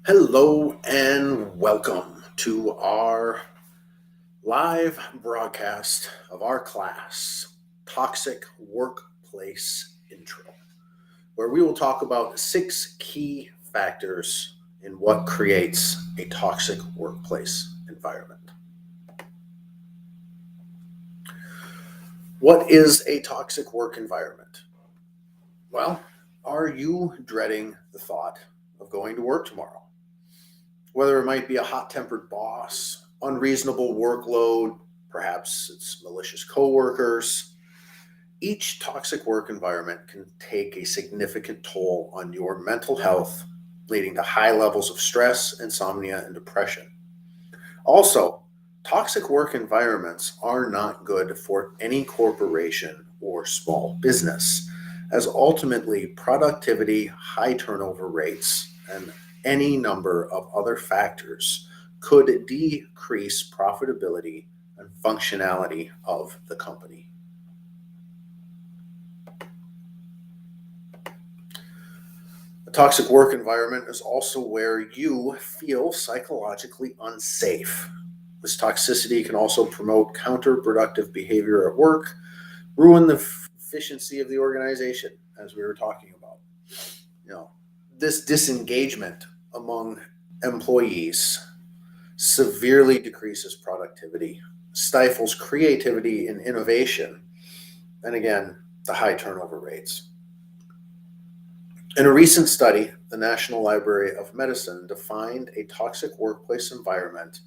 Hello and welcome to our live broadcast of our class, Toxic Workplace Intro, where we will talk about 6 key factors in what creates a toxic workplace environment. What is a toxic work environment? Well, are you dreading the thought of going to work tomorrow? Whether it might be a hot tempered boss, unreasonable workload, perhaps it's malicious coworkers. Each toxic work environment can take a significant toll on your mental health, leading to high levels of stress, insomnia, and depression. Also, toxic work environments are not good for any corporation or small business, as ultimately productivity, high turnover rates, and any number of other factors could decrease profitability and functionality of the company. A toxic work environment is also where you feel psychologically unsafe. This toxicity can also promote counterproductive behavior at work, ruin the efficiency of the organization, as we were talking about. You know, this disengagement among employees severely decreases productivity, stifles creativity and innovation, and again, the high turnover rates. In a recent study, the National Library of Medicine defined a toxic workplace environment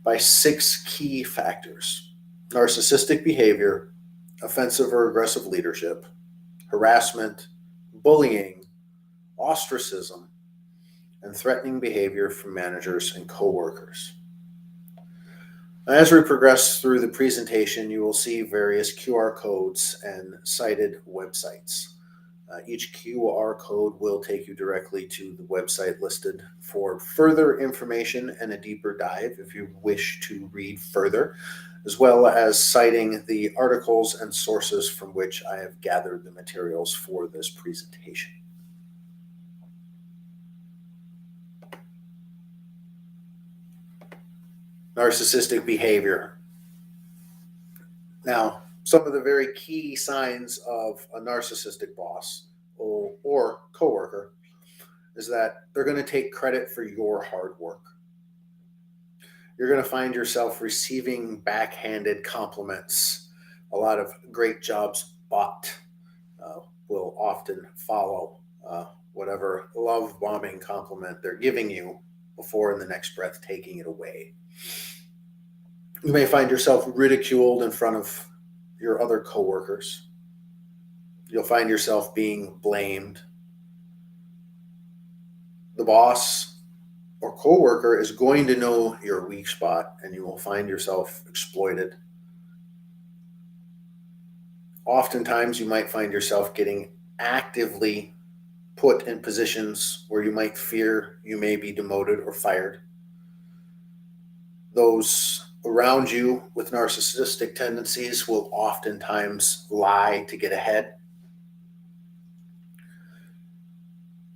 by 6 key factors: narcissistic behavior, offensive or aggressive leadership, harassment, bullying, ostracism, and threatening behavior from managers and coworkers. As we progress through the presentation, you will see various QR codes and cited websites. Each QR code will take you directly to the website listed for further information and a deeper dive if you wish to read further, as well as citing the articles and sources from which I have gathered the materials for this presentation. Narcissistic behavior. Now, some of the very key signs of a narcissistic boss or coworker is that they're going to take credit for your hard work. You're going to find yourself receiving backhanded compliments. A lot of great jobs bought will often follow whatever love bombing compliment they're giving you before in the next breath taking it away. You may find yourself ridiculed in front of your other coworkers. You'll find yourself being blamed. The boss or coworker is going to know your weak spot, and you will find yourself exploited. Oftentimes, you might find yourself getting actively put in positions where you might fear you may be demoted or fired. Those around you with narcissistic tendencies will oftentimes lie to get ahead.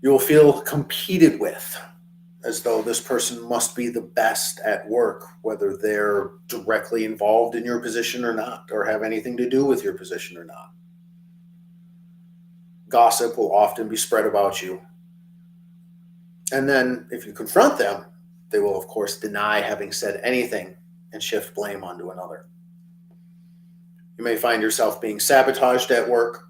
You will feel competed with, as though this person must be the best at work, whether they're directly involved in your position or not, or have anything to do with your position or not. Gossip will often be spread about you. And then if you confront them, they will, of course, deny having said anything and shift blame onto another. You may find yourself being sabotaged at work.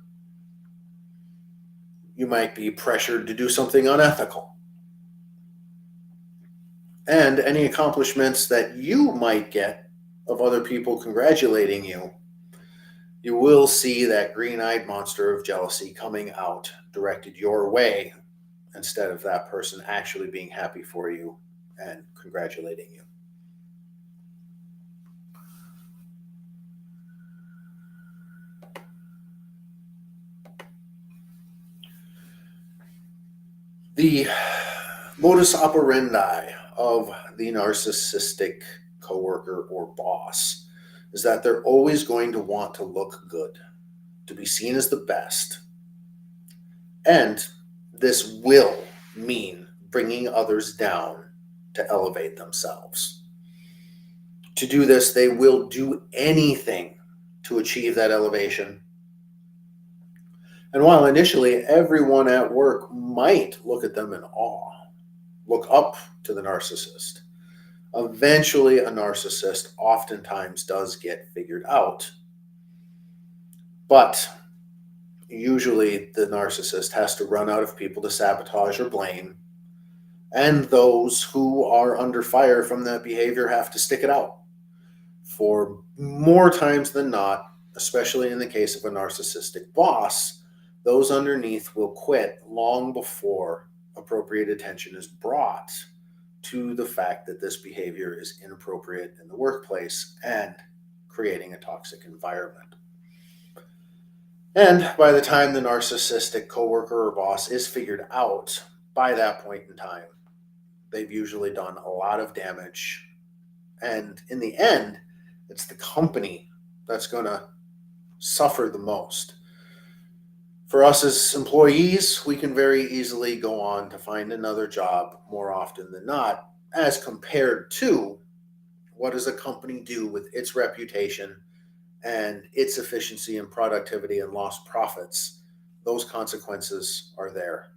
You might be pressured to do something unethical. And any accomplishments that you might get of other people congratulating you, you will see that green-eyed monster of jealousy coming out directed your way instead of that person actually being happy for you and congratulating you. The modus operandi of the narcissistic coworker or boss is that they're always going to want to look good, to be seen as the best. And this will mean bringing others down to elevate themselves. To do this, they will do anything to achieve that elevation. And while initially everyone at work might look at them in awe, look up to the narcissist, eventually a narcissist oftentimes does get figured out. But usually the narcissist has to run out of people to sabotage or blame, and those who are under fire from that behavior have to stick it out. For more times than not, especially in the case of a narcissistic boss, those underneath will quit long before appropriate attention is brought to the fact that this behavior is inappropriate in the workplace and creating a toxic environment. And by the time the narcissistic coworker or boss is figured out, by that point in time, they've usually done a lot of damage. And in the end, it's the company that's going to suffer the most. For us as employees, we can very easily go on to find another job more often than not, as compared to what does a company do with its reputation and its efficiency and productivity and lost profits. Those consequences are there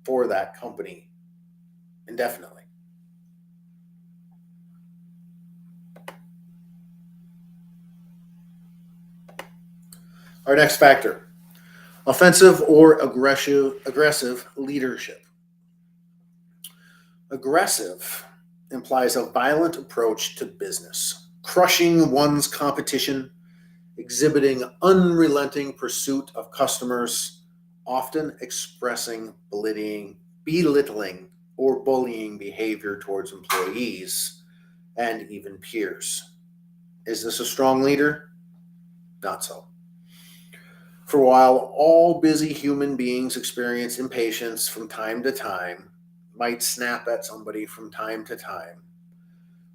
for that company indefinitely. Our next factor: offensive or aggressive leadership. Aggressive implies a violent approach to business, crushing one's competition, exhibiting unrelenting pursuit of customers, often expressing belittling or bullying behavior towards employees and even peers. Is this a strong leader? Not so. For while all busy human beings experience impatience from time to time, might snap at somebody from time to time,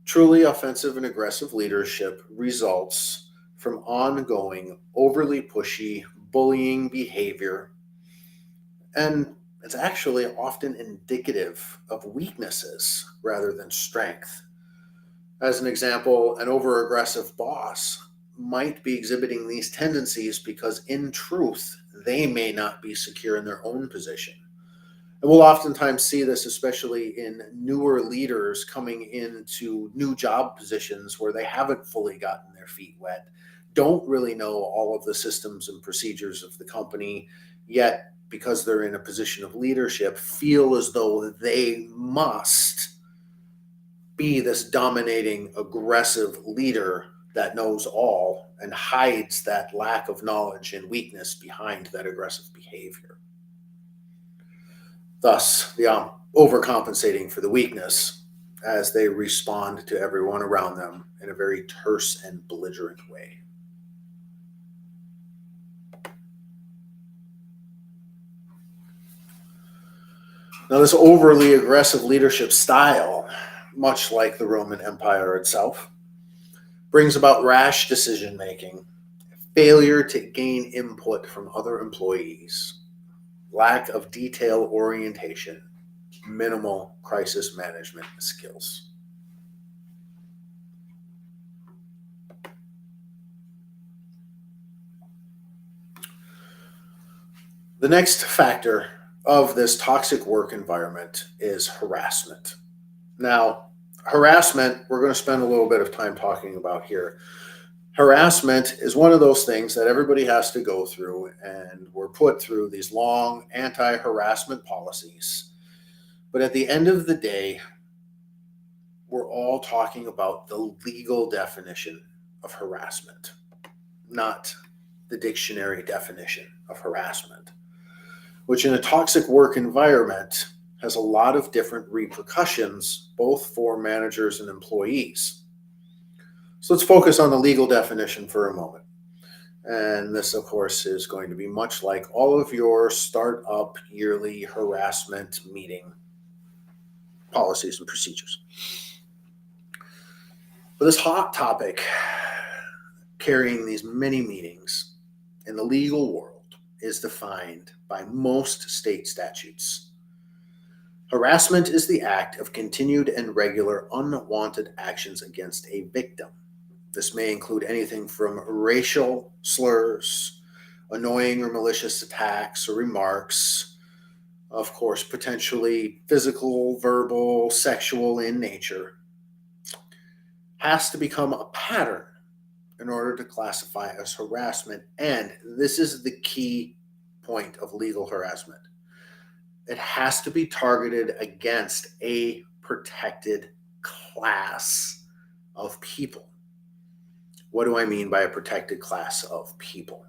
truly offensive and aggressive leadership results from ongoing, overly pushy, bullying behavior, and it's actually often indicative of weaknesses rather than strength. As an example, an over-aggressive boss might be exhibiting these tendencies because in truth, they may not be secure in their own position. And we'll oftentimes see this, especially in newer leaders coming into new job positions where they haven't fully gotten their feet wet, don't really know all of the systems and procedures of the company, yet because they're in a position of leadership, feel as though they must be this dominating, aggressive leader that knows all and hides that lack of knowledge and weakness behind that aggressive behavior. Thus, the overcompensating for the weakness as they respond to everyone around them in a very terse and belligerent way. Now, this overly aggressive leadership style, much like the Roman Empire itself, brings about rash decision-making, failure to gain input from other employees, lack of detail orientation, minimal crisis management skills. The next factor of this toxic work environment is harassment. Now, harassment, we're going to spend a little bit of time talking about here. Harassment is one of those things that everybody has to go through, and we're put through these long anti-harassment policies. But at the end of the day, we're all talking about the legal definition of harassment, not the dictionary definition of harassment, which in a toxic work environment has a lot of different repercussions, both for managers and employees. So let's focus on the legal definition for a moment. And this, of course, is going to be much like all of your startup yearly harassment meeting policies and procedures. But this hot topic, carrying these many meetings in the legal world, is defined by most state statutes. Harassment is the act of continued and regular unwanted actions against a victim. This may include anything from racial slurs, annoying or malicious attacks or remarks, of course, potentially physical, verbal, sexual in nature, has to become a pattern in order to classify as harassment. And this is the key point of legal harassment. It has to be targeted against a protected class of people. What do I mean by a protected class of people?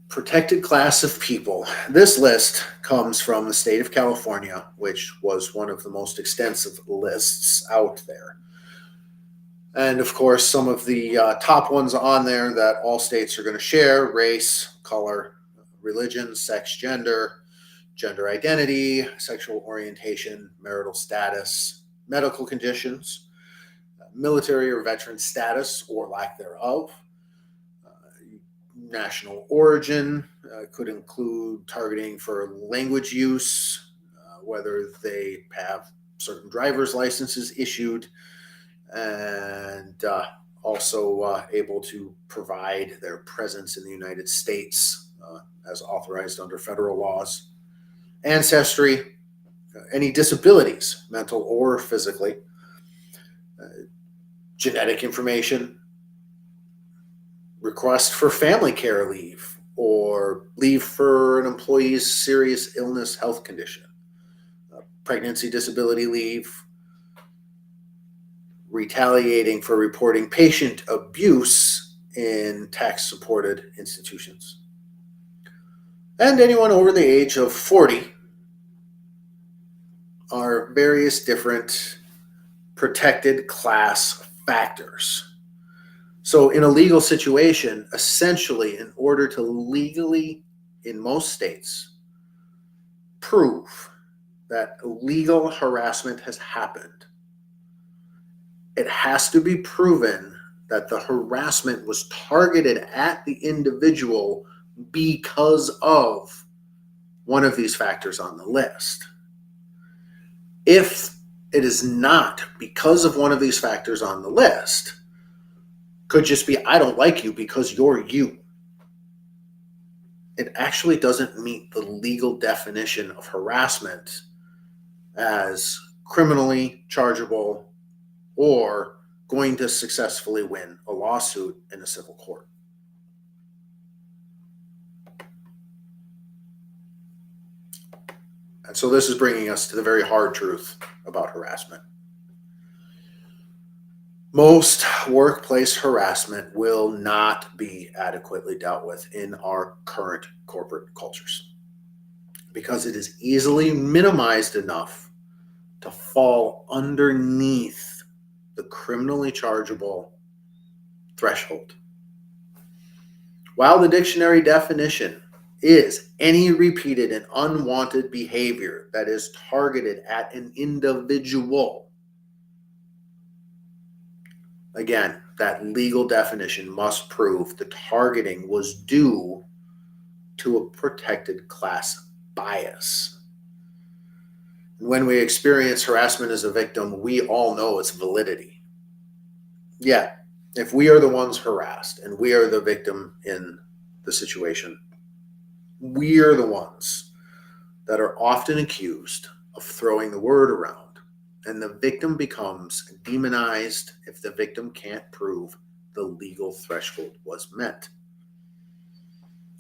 Protected class of people. This list comes from the state of California, which was one of the most extensive lists out there. And of course, some of the top ones on there that all states are going to share: race, color, religion, sex, gender identity, sexual orientation, marital status, medical conditions, military or veteran status or lack thereof, national origin, could include targeting for language use, whether they have certain driver's licenses issued, and also able to provide their presence in the United States as authorized under federal laws. Ancestry, any disabilities, mental or physically, genetic information, request for family care leave or leave for an employee's serious illness, health condition, pregnancy disability leave, retaliating for reporting patient abuse in tax-supported institutions. And anyone over the age of 40 are various different protected class factors. So in a legal situation, essentially, in order to legally, in most states, prove that legal harassment has happened, it has to be proven that the harassment was targeted at the individual because of one of these factors on the list. If it is not because of one of these factors on the list, could just be, I don't like you because you're you. It actually doesn't meet the legal definition of harassment as criminally chargeable or going to successfully win a lawsuit in a civil court. And so this is bringing us to the very hard truth about harassment. Most workplace harassment will not be adequately dealt with in our current corporate cultures because it is easily minimized enough to fall underneath the criminally chargeable threshold. While the dictionary definition is any repeated and unwanted behavior that is targeted at an individual, again, that legal definition must prove the targeting was due to a protected class bias. When we experience harassment as a victim, we all know its validity. Yeah, if we are the ones harassed and we are the victim in the situation, we are the ones that are often accused of throwing the word around, and the victim becomes demonized if the victim can't prove the legal threshold was met.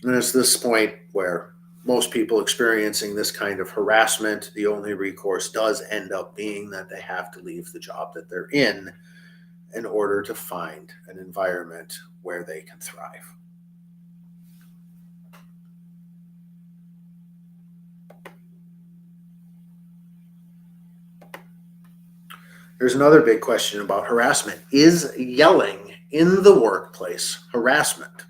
And it's this point where most people experiencing this kind of harassment, the only recourse does end up being that they have to leave the job that they're in order to find an environment where they can thrive. There's another big question about harassment. Is yelling in the workplace harassment?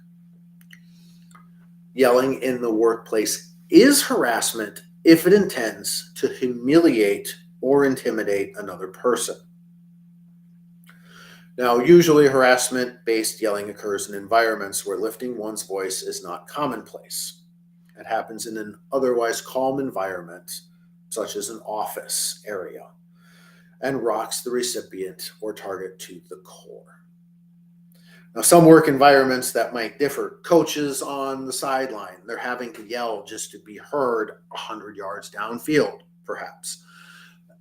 Yelling in the workplace is harassment if it intends to humiliate or intimidate another person. Now, usually harassment-based yelling occurs in environments where lifting one's voice is not commonplace. It happens in an otherwise calm environment, such as an office area, and rocks the recipient or target to the core. Now, some work environments that might differ. Coaches on the sideline, they're having to yell just to be heard 100 yards downfield, perhaps.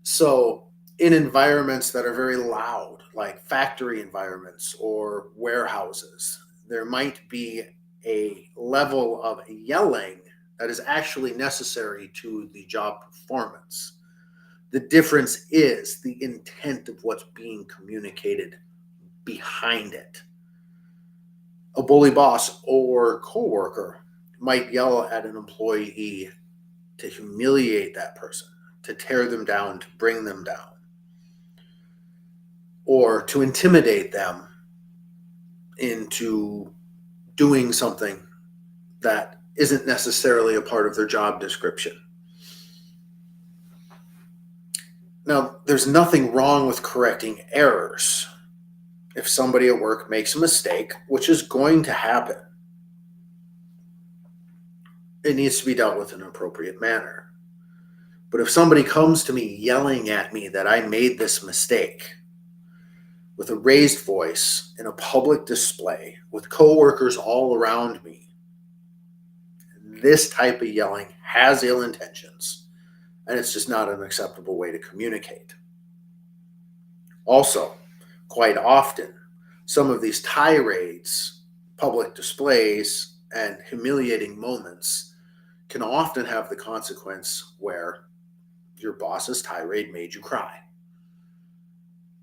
So, in environments that are very loud, like factory environments or warehouses, there might be a level of yelling that is actually necessary to the job performance. The difference is the intent of what's being communicated behind it. A bully boss or coworker might yell at an employee to humiliate that person, to tear them down, to bring them down, or to intimidate them into doing something that isn't necessarily a part of their job description. Now, there's nothing wrong with correcting errors. If somebody at work makes a mistake, which is going to happen, it needs to be dealt with in an appropriate manner. But if somebody comes to me yelling at me that I made this mistake with a raised voice in a public display with coworkers all around me, this type of yelling has ill intentions, and it's just not an acceptable way to communicate. Also, quite often, some of these tirades, public displays, and humiliating moments can often have the consequence where your boss's tirade made you cry.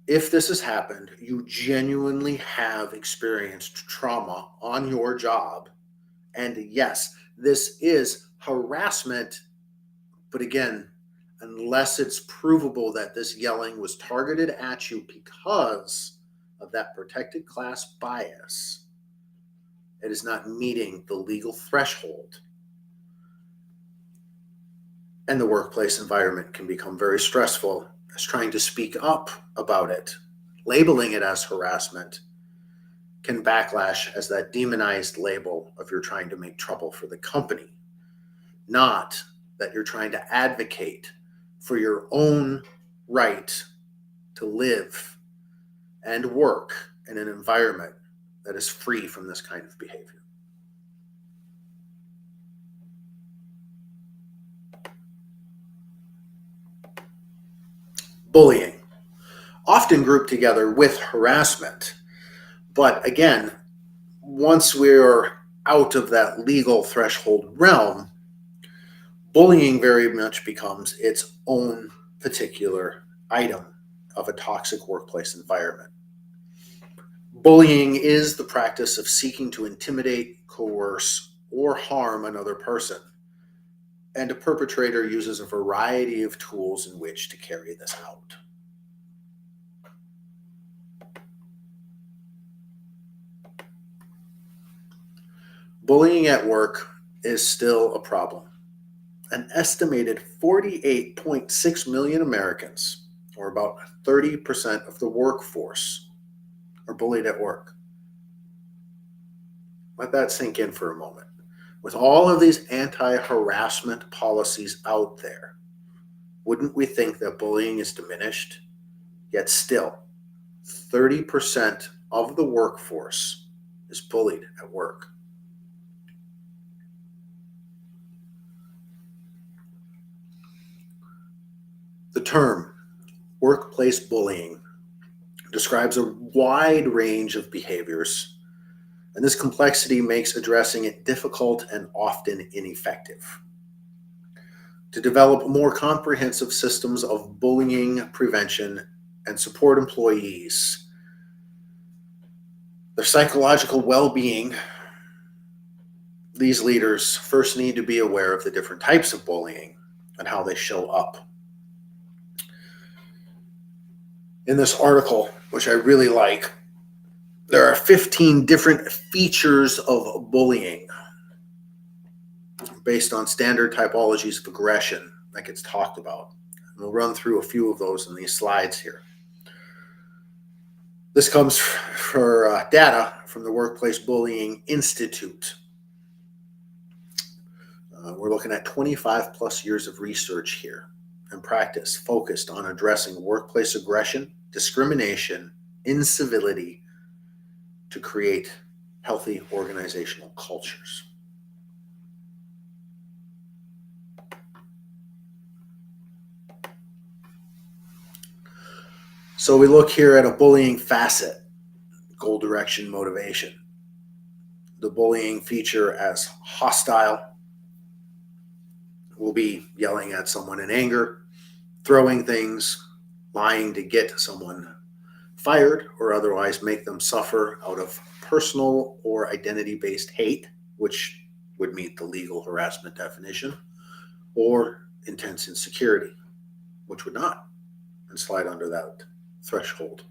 If this has happened, you genuinely have experienced trauma on your job. And yes, this is harassment, but again, unless it's provable that this yelling was targeted at you because of that protected class bias, it is not meeting the legal threshold. And the workplace environment can become very stressful, as trying to speak up about it, labeling it as harassment, can backlash as that demonized label of you're trying to make trouble for the company, not that you're trying to advocate for your own right to live and work in an environment that is free from this kind of behavior. Bullying, often grouped together with harassment. But again, once we're out of that legal threshold realm, bullying very much becomes its own particular item of a toxic workplace environment. Bullying is the practice of seeking to intimidate, coerce, or harm another person. And a perpetrator uses a variety of tools in which to carry this out. Bullying at work is still a problem. An estimated 48.6 million Americans, or about 30% of the workforce, are bullied at work. Let that sink in for a moment. With all of these anti-harassment policies out there, wouldn't we think that bullying is diminished? Yet still, 30% of the workforce is bullied at work. The term workplace bullying describes a wide range of behaviors, and this complexity makes addressing it difficult and often ineffective. To develop more comprehensive systems of bullying prevention and support employees, their psychological well-being, these leaders first need to be aware of the different types of bullying and how they show up. In this article, which I really like, there are 15 different features of bullying based on standard typologies of aggression that gets talked about. And we'll run through a few of those in these slides here. This comes for data from the Workplace Bullying Institute. We're looking at 25 plus years of research here and practice focused on addressing workplace aggression, discrimination, incivility to create healthy organizational cultures. So we look here at a bullying facet, goal, direction, motivation. The bullying feature as hostile. We'll be yelling at someone in anger, throwing things, lying to get someone fired or otherwise make them suffer out of personal or identity-based hate, which would meet the legal harassment definition, or intense insecurity, which would not, and slide under that threshold.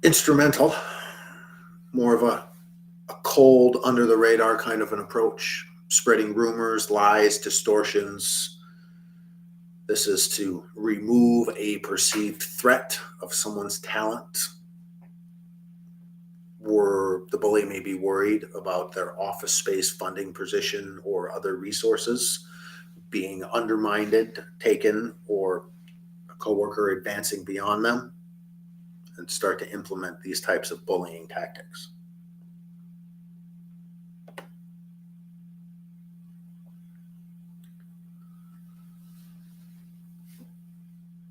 Instrumental, more of a cold, under the radar kind of an approach, spreading rumors, lies, distortions. This is to remove a perceived threat of someone's talent, where the bully may be worried about their office space, funding position, or other resources being undermined, taken, or a coworker advancing beyond them, and start to implement these types of bullying tactics.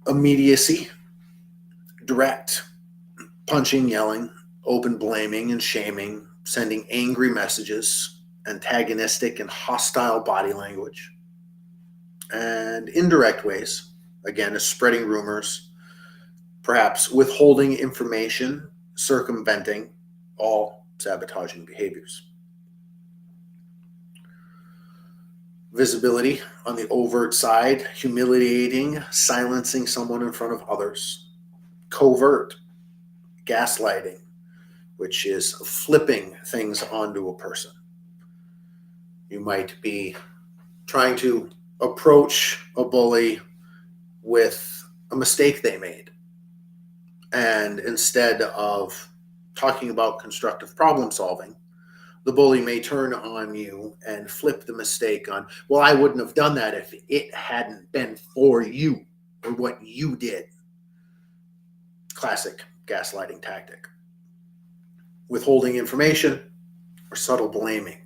Immediacy, direct, punching, yelling, open blaming and shaming, sending angry messages, antagonistic and hostile body language. And indirect ways, again, is spreading rumors, perhaps withholding information, circumventing, all sabotaging behaviors. Visibility on the overt side, humiliating, silencing someone in front of others. Covert, gaslighting, which is flipping things onto a person. You might be trying to approach a bully with a mistake they made. And instead of talking about constructive problem solving, the bully may turn on you and flip the mistake on, well, I wouldn't have done that if it hadn't been for you or what you did. Classic gaslighting tactic. Withholding information or subtle blaming.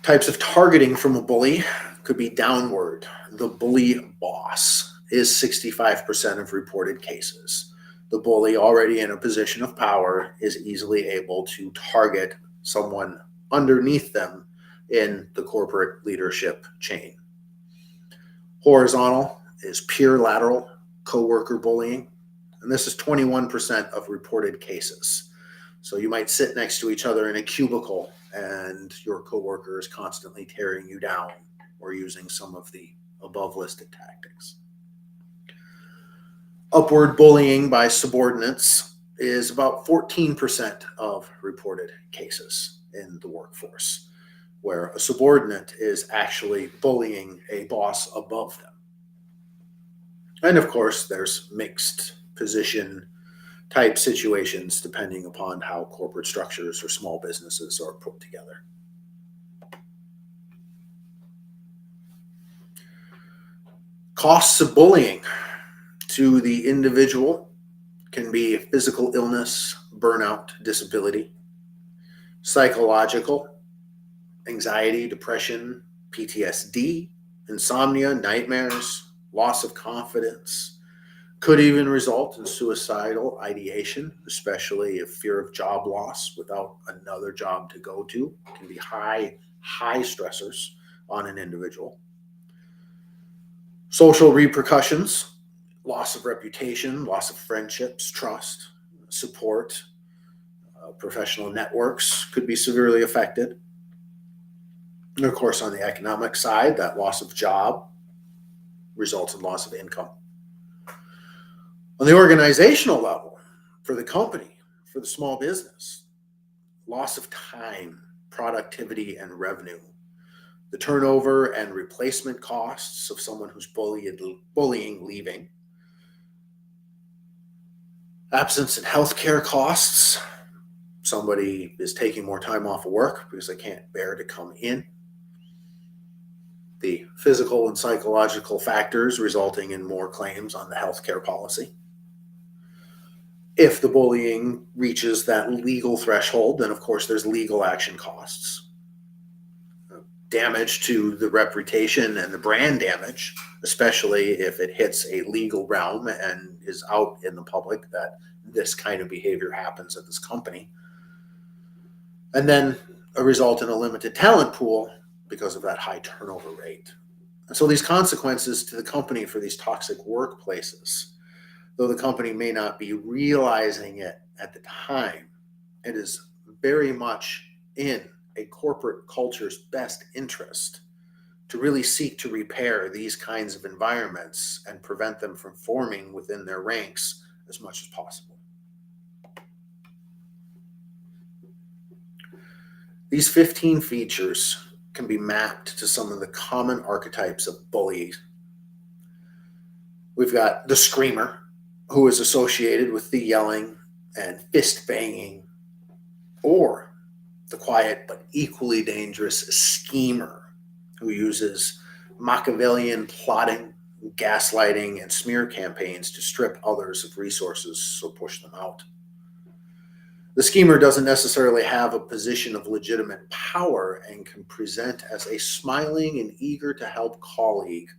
Types of targeting from a bully could be downward. The bully boss is 65% of reported cases. The bully, already in a position of power, is easily able to target someone underneath them in the corporate leadership chain. Horizontal is peer lateral coworker bullying, and this is 21% of reported cases. So you might sit next to each other in a cubicle and your coworker is constantly tearing you down or using some of the above listed tactics. Upward bullying by subordinates is about 14% of reported cases in the workforce, where a subordinate is actually bullying a boss above them. And of course, there's mixed position type situations depending upon how corporate structures or small businesses are put together. Costs of bullying to the individual can be physical illness, burnout, disability, psychological, anxiety, depression, PTSD, insomnia, nightmares, loss of confidence. Could even result in suicidal ideation, especially if fear of job loss without another job to go to can be high stressors on an individual. Social repercussions, loss of reputation, loss of friendships, trust, support, professional networks could be severely affected. And of course, on the economic side, that loss of job results in loss of income. On the organizational level, for the company, for the small business, loss of time, productivity and revenue, the turnover and replacement costs of someone who's bullying leaving, absence in healthcare costs. Somebody is taking more time off of work because they can't bear to come in. The physical and psychological factors resulting in more claims on the healthcare policy. If the bullying reaches that legal threshold, then of course there's legal action costs. Damage to the reputation and the brand damage, especially if it hits a legal realm and is out in the public that this kind of behavior happens at this company. And then a result in a limited talent pool because of that high turnover rate. And so these consequences to the company for these toxic workplaces, though the company may not be realizing it at the time, it is very much in a corporate culture's best interest to really seek to repair these kinds of environments and prevent them from forming within their ranks as much as possible. These 15 features can be mapped to some of the common archetypes of bullies. We've got the screamer, who is associated with the yelling and fist banging, or the quiet but equally dangerous schemer, who uses Machiavellian plotting, gaslighting, and smear campaigns to strip others of resources or push them out. The schemer doesn't necessarily have a position of legitimate power and can present as a smiling and eager to help colleague,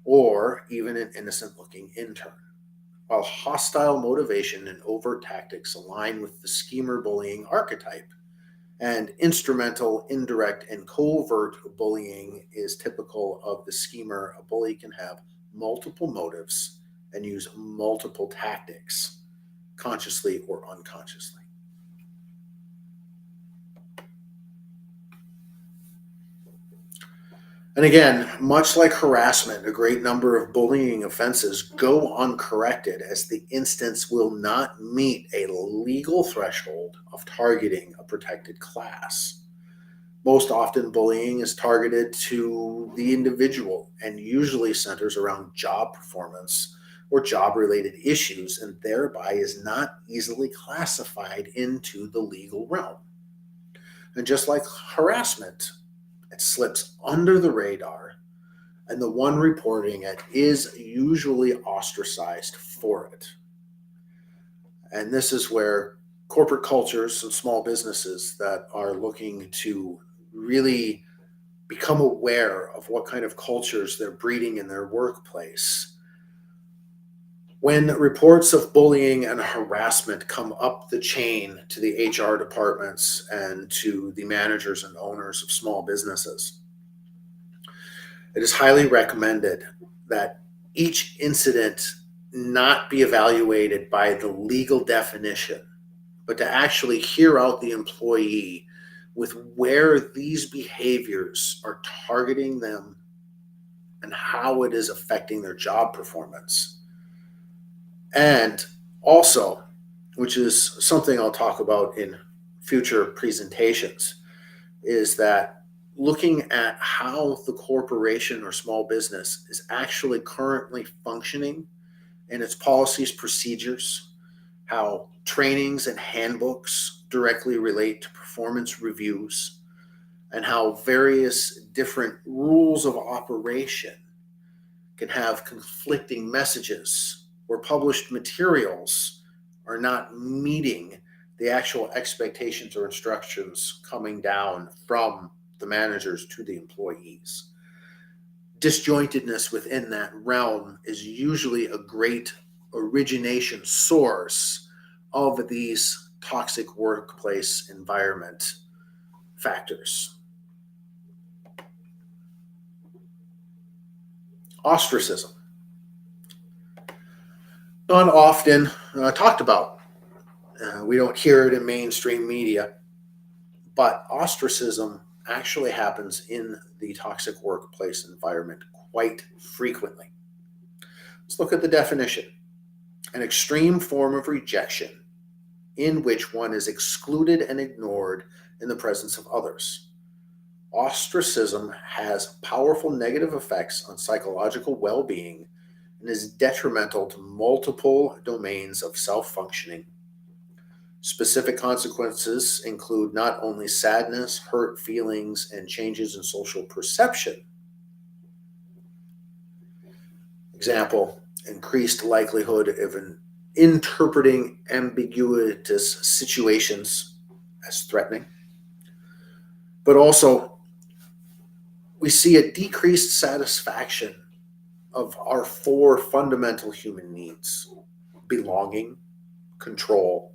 or even an innocent-looking intern. While hostile motivation and overt tactics align with the schemer bullying archetype, and instrumental, indirect, and covert bullying is typical of the schemer, a bully can have multiple motives and use multiple tactics, consciously or unconsciously. And again, much like harassment, a great number of bullying offenses go uncorrected as the instance will not meet a legal threshold of targeting a protected class. Most often, bullying is targeted to the individual and usually centers around job performance or job-related issues, and thereby is not easily classified into the legal realm. And just like harassment, it slips under the radar, and the one reporting it is usually ostracized for it. And this is where corporate cultures and small businesses that are looking to really become aware of what kind of cultures they're breeding in their workplace. When reports of bullying and harassment come up the chain to the HR departments and to the managers and owners of small businesses, it is highly recommended that each incident not be evaluated by the legal definition, but to actually hear out the employee with where these behaviors are targeting them and how it is affecting their job performance. And also, which is something I'll talk about in future presentations, is that looking at how the corporation or small business is actually currently functioning in its policies, procedures, how trainings and handbooks directly relate to performance reviews, and how various different rules of operation can have conflicting messages where published materials are not meeting the actual expectations or instructions coming down from the managers to the employees. Disjointedness within that realm is usually a great origination source of these toxic workplace environment factors. Ostracism. Not often talked about. We don't hear it in mainstream media, but ostracism actually happens in the toxic workplace environment quite frequently. Let's look at the definition. An extreme form of rejection, in which one is excluded and ignored in the presence of others. Ostracism has powerful negative effects on psychological well being and is detrimental to multiple domains of self functioning. Specific consequences include not only sadness, hurt feelings, and changes in social perception. Example, increased likelihood of interpreting ambiguous situations as threatening, but also we see a decreased satisfaction of our four fundamental human needs: belonging, control,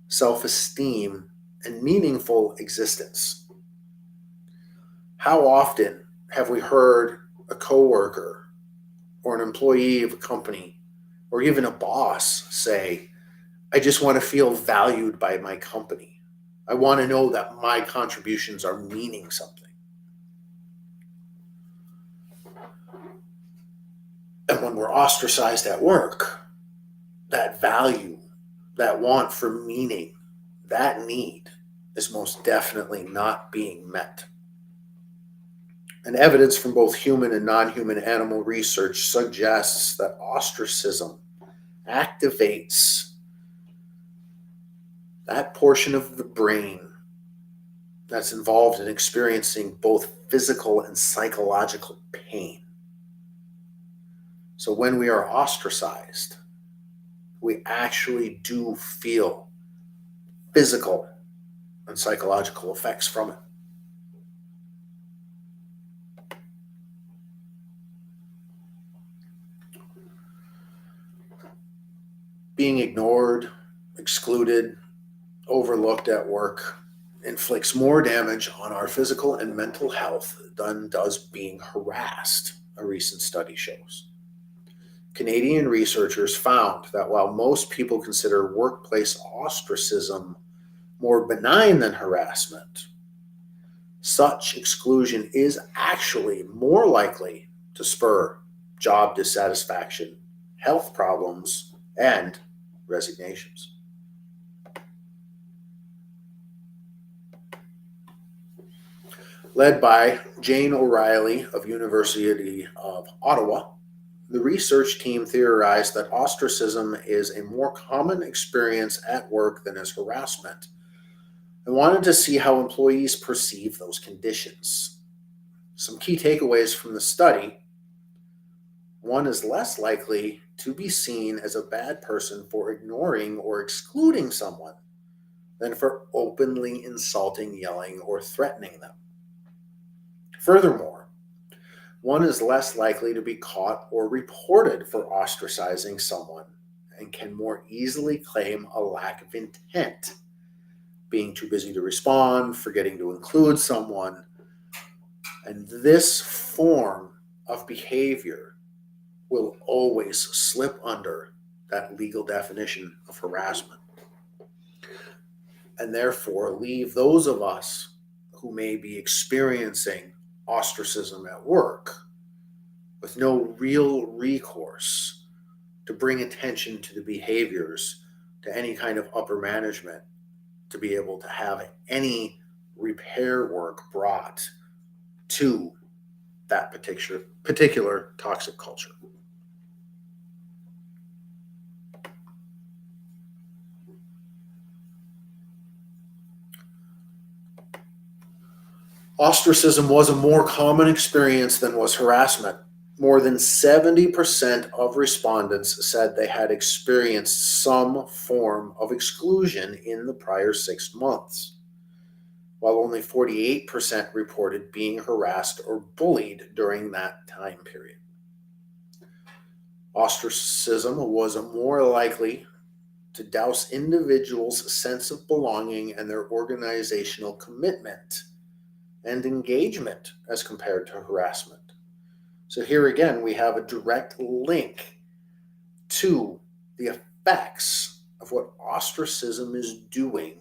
self esteem, and meaningful existence. How often have we heard a coworker or an employee of a company or even a boss say, I just want to feel valued by my company. I want to know that my contributions are meaning something. And when we're ostracized at work, that value, that want for meaning, that need is most definitely not being met. And evidence from both human and non human animal research suggests that ostracism activates that portion of the brain that's involved in experiencing both physical and psychological pain. So when we are ostracized, we actually do feel physical and psychological effects from it. Being ignored, excluded, overlooked at work inflicts more damage on our physical and mental health than does being harassed, a recent study shows. Canadian researchers found that while most people consider workplace ostracism more benign than harassment, such exclusion is actually more likely to spur job dissatisfaction, health problems, and resignations. Led by Jane O'Reilly of University of Ottawa, the research team theorized that ostracism is a more common experience at work than is harassment, and wanted to see how employees perceive those conditions. Some key takeaways from the study: one is less likely to be seen as a bad person for ignoring or excluding someone than for openly insulting, yelling, or threatening them. Furthermore, one is less likely to be caught or reported for ostracizing someone and can more easily claim a lack of intent, being too busy to respond, forgetting to include someone. And this form of behavior will always slip under that legal definition of harassment, and therefore leave those of us who may be experiencing ostracism at work with no real recourse to bring attention to the behaviors to any kind of upper management to be able to have any repair work brought to that particular toxic culture. Ostracism was a more common experience than was harassment. More than 70% of respondents said they had experienced some form of exclusion in the prior 6 months, while only 48% reported being harassed or bullied during that time period. Ostracism was more likely to douse individuals' sense of belonging and their organizational commitment and engagement as compared to harassment. So here again, we have a direct link to the effects of what ostracism is doing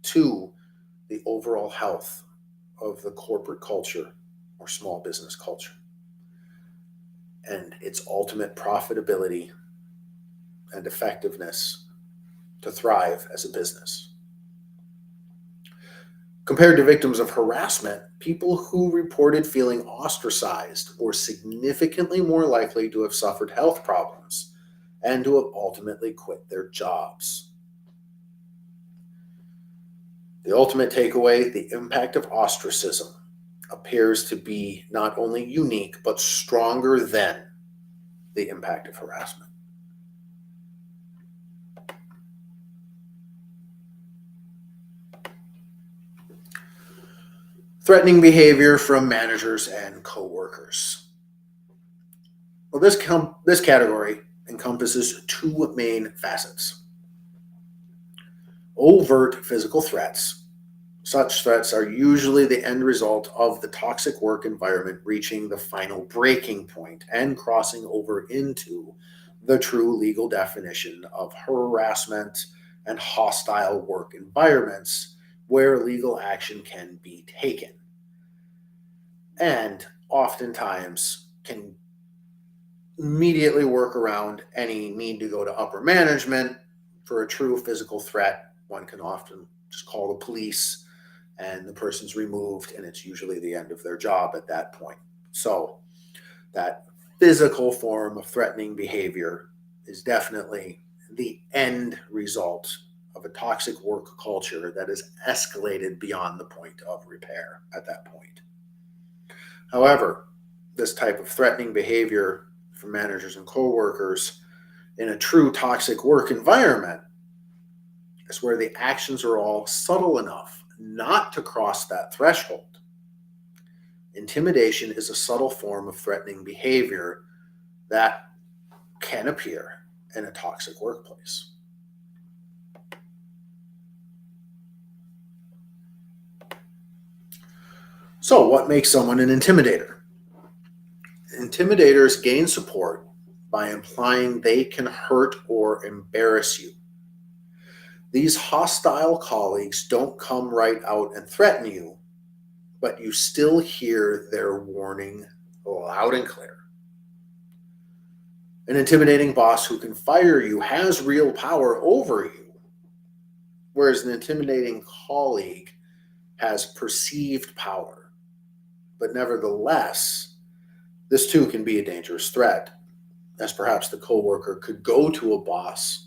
to the overall health of the corporate culture or small business culture and its ultimate profitability and effectiveness to thrive as a business. Compared to victims of harassment, people who reported feeling ostracized were significantly more likely to have suffered health problems and to have ultimately quit their jobs. The ultimate takeaway, the impact of ostracism appears to be not only unique, but stronger than the impact of harassment. Threatening behavior from managers and coworkers. Well, this category encompasses two main facets. Overt physical threats. Such threats are usually the end result of the toxic work environment reaching the final breaking point and crossing over into the true legal definition of harassment and hostile work environments where legal action can be taken, and oftentimes can immediately work around any need to go to upper management. For a true physical threat, one can often just call the police and the person's removed, and it's usually the end of their job at that point. So that physical form of threatening behavior is definitely the end result of a toxic work culture that is escalated beyond the point of repair at that point. However, this type of threatening behavior from managers and coworkers in a true toxic work environment is where the actions are all subtle enough not to cross that threshold. Intimidation is a subtle form of threatening behavior that can appear in a toxic workplace. So, what makes someone an intimidator? Intimidators gain support by implying they can hurt or embarrass you. These hostile colleagues don't come right out and threaten you, but you still hear their warning loud and clear. An intimidating boss who can fire you has real power over you, whereas an intimidating colleague has perceived power. But nevertheless, this too can be a dangerous threat, as perhaps the coworker could go to a boss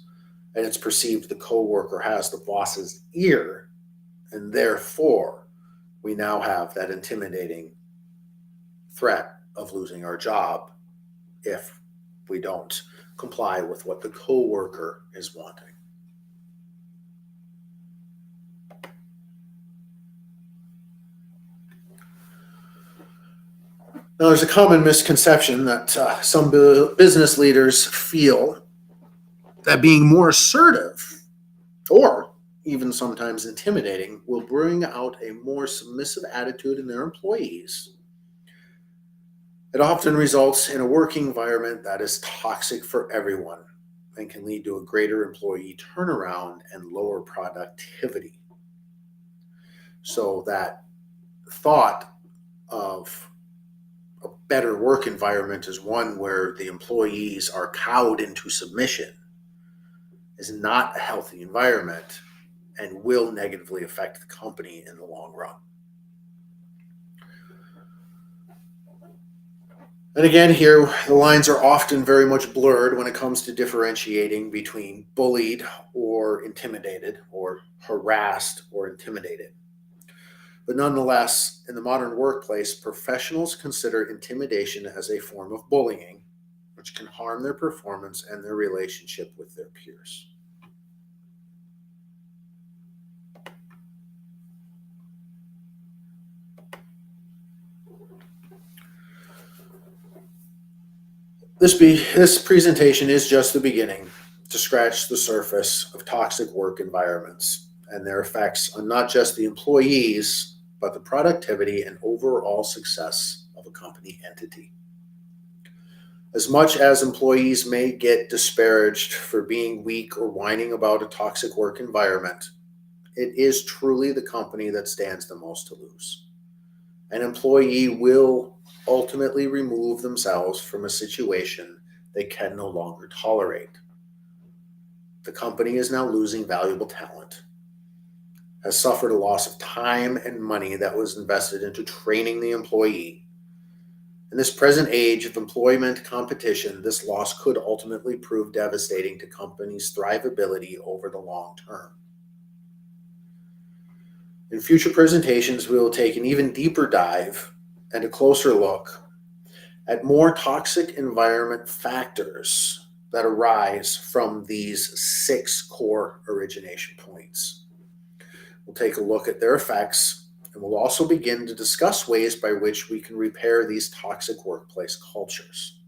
and it's perceived the coworker has the boss's ear, and therefore we now have that intimidating threat of losing our job if we don't comply with what the coworker is wanting. Now, there's a common misconception that some business leaders feel that being more assertive or even sometimes intimidating will bring out a more submissive attitude in their employees. It often results in a working environment that is toxic for everyone and can lead to a greater employee turnaround and lower productivity. So that thought of a better work environment is one where the employees are cowed into submission is not a healthy environment and will negatively affect the company in the long run. And again, here, the lines are often very much blurred when it comes to differentiating between bullied or intimidated, or harassed or intimidated. But nonetheless, in the modern workplace, professionals consider intimidation as a form of bullying, which can harm their performance and their relationship with their peers. This presentation is just the beginning to scratch the surface of toxic work environments and their effects on not just the employees, but the productivity and overall success of a company entity. As much as employees may get disparaged for being weak or whining about a toxic work environment, it is truly the company that stands the most to lose. An employee will ultimately remove themselves from a situation they can no longer tolerate. The company is now losing valuable talent, has suffered a loss of time and money that was invested into training the employee. In this present age of employment competition, this loss could ultimately prove devastating to companies' thrivability over the long term. In future presentations, we will take an even deeper dive and a closer look at more toxic environment factors that arise from these 6 core origination points. We'll take a look at their effects, and we'll also begin to discuss ways by which we can repair these toxic workplace cultures.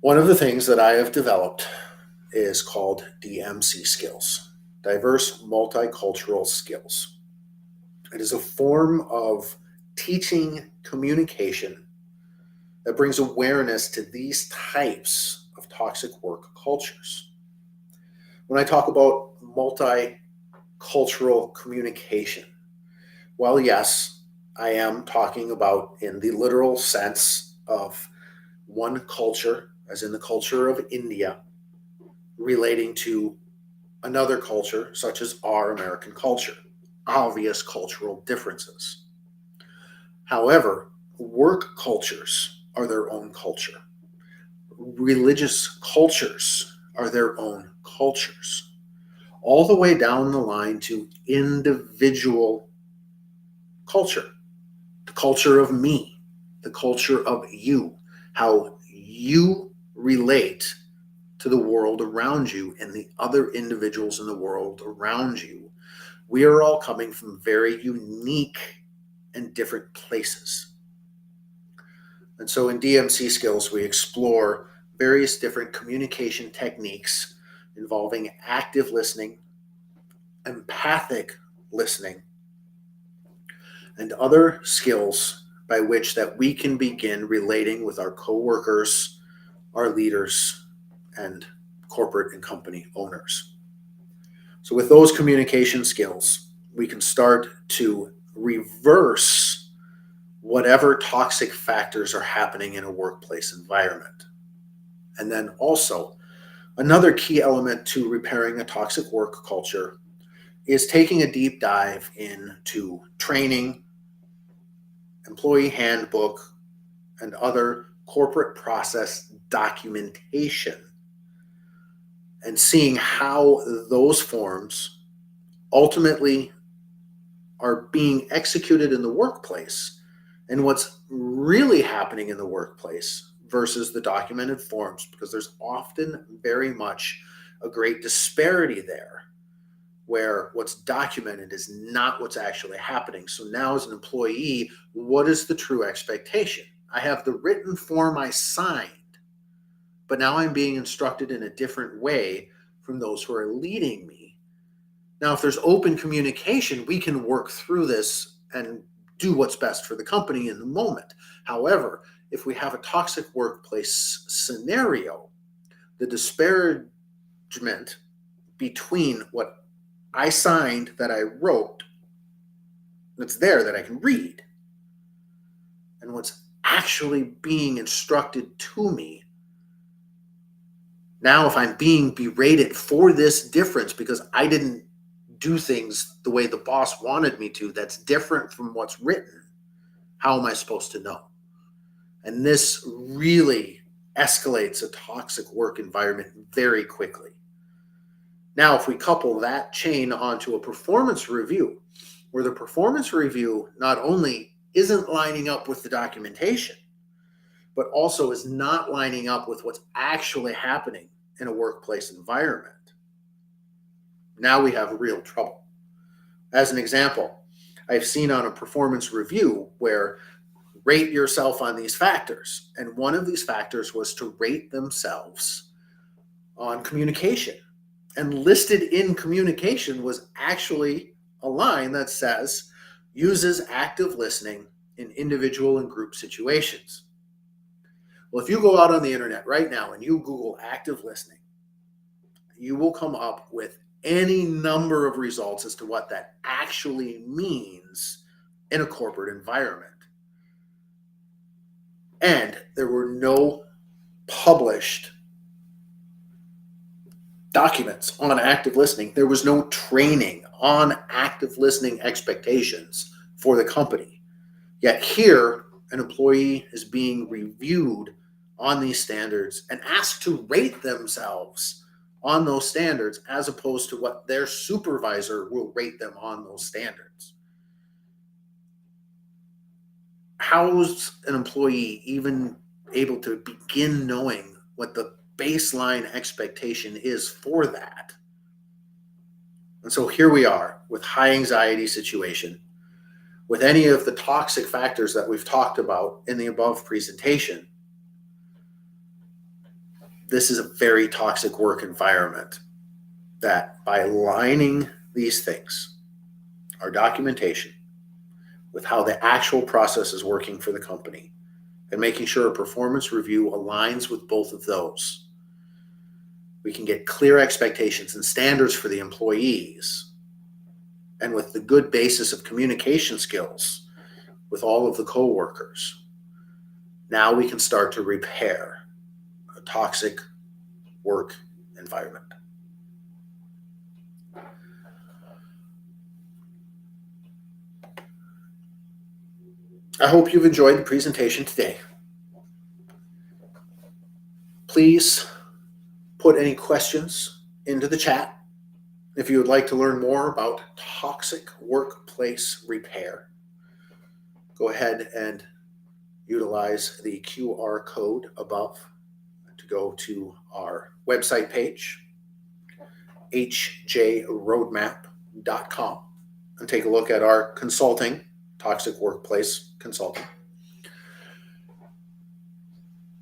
One of the things that I have developed is called DMC skills, diverse multicultural skills. It is a form of teaching communication that brings awareness to these types of toxic work cultures. When I talk about multicultural communication, well, yes, I am talking about in the literal sense of one culture, as in the culture of India, relating to another culture, such as our American culture. Obvious cultural differences. However, work cultures are their own culture. Religious cultures are their own cultures. All the way down the line to individual culture. The culture of me, the culture of you, how you relate to the world around you and the other individuals in the world around you. We are all coming from very unique and different places. And so in DMC skills, we explore various different communication techniques involving active listening, empathic listening, and other skills by which that we can begin relating with our coworkers, our leaders, and corporate and company owners. So with those communication skills, we can start to reverse whatever toxic factors are happening in a workplace environment. And then also, another key element to repairing a toxic work culture is taking a deep dive into training, employee handbook, and other corporate process documentation, and seeing how those forms ultimately are being executed in the workplace and what's really happening in the workplace versus the documented forms, because there's often very much a great disparity there where what's documented is not what's actually happening. So now as an employee, what is the true expectation? I have the written form I signed, but now I'm being instructed in a different way from those who are leading me. Now, if there's open communication, we can work through this and do what's best for the company in the moment. However, if we have a toxic workplace scenario, the disparagement between what I signed that I wrote, that's there that I can read, and what's actually being instructed to me. Now, if I'm being berated for this difference because I didn't do things the way the boss wanted me to, that's different from what's written, how am I supposed to know? And this really escalates a toxic work environment very quickly. Now, if we couple that chain onto a performance review, where the performance review not only isn't lining up with the documentation, but also is not lining up with what's actually happening in a workplace environment, now we have real trouble. As an example, I've seen on a performance review where rate yourself on these factors, and one of these factors was to rate themselves on communication. And listed in communication was actually a line that says, uses active listening in individual and group situations. Well, if you go out on the internet right now and you Google active listening, you will come up with any number of results as to what that actually means in a corporate environment. And there were no published documents on active listening. There was no training on active listening expectations for the company. Yet here, an employee is being reviewed on these standards and asked to rate themselves on those standards as opposed to what their supervisor will rate them on those standards. How's an employee even able to begin knowing what the baseline expectation is for that? And so here we are with high anxiety situation, with any of the toxic factors that we've talked about in the above presentation. This is a very toxic work environment that by aligning these things, our documentation, with how the actual process is working for the company and making sure a performance review aligns with both of those, we can get clear expectations and standards for the employees, and with the good basis of communication skills with all of the coworkers, now we can start to repair a toxic work environment. I hope you've enjoyed the presentation today. Please put any questions into the chat. If you would like to learn more about toxic workplace repair, go ahead and utilize the QR code above to go to our website page, hjroadmap.com, and take a look at our consulting, toxic workplace consulting.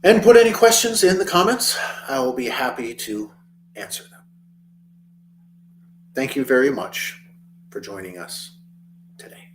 And put any questions in the comments. I will be happy to answer them. Thank you very much for joining us today.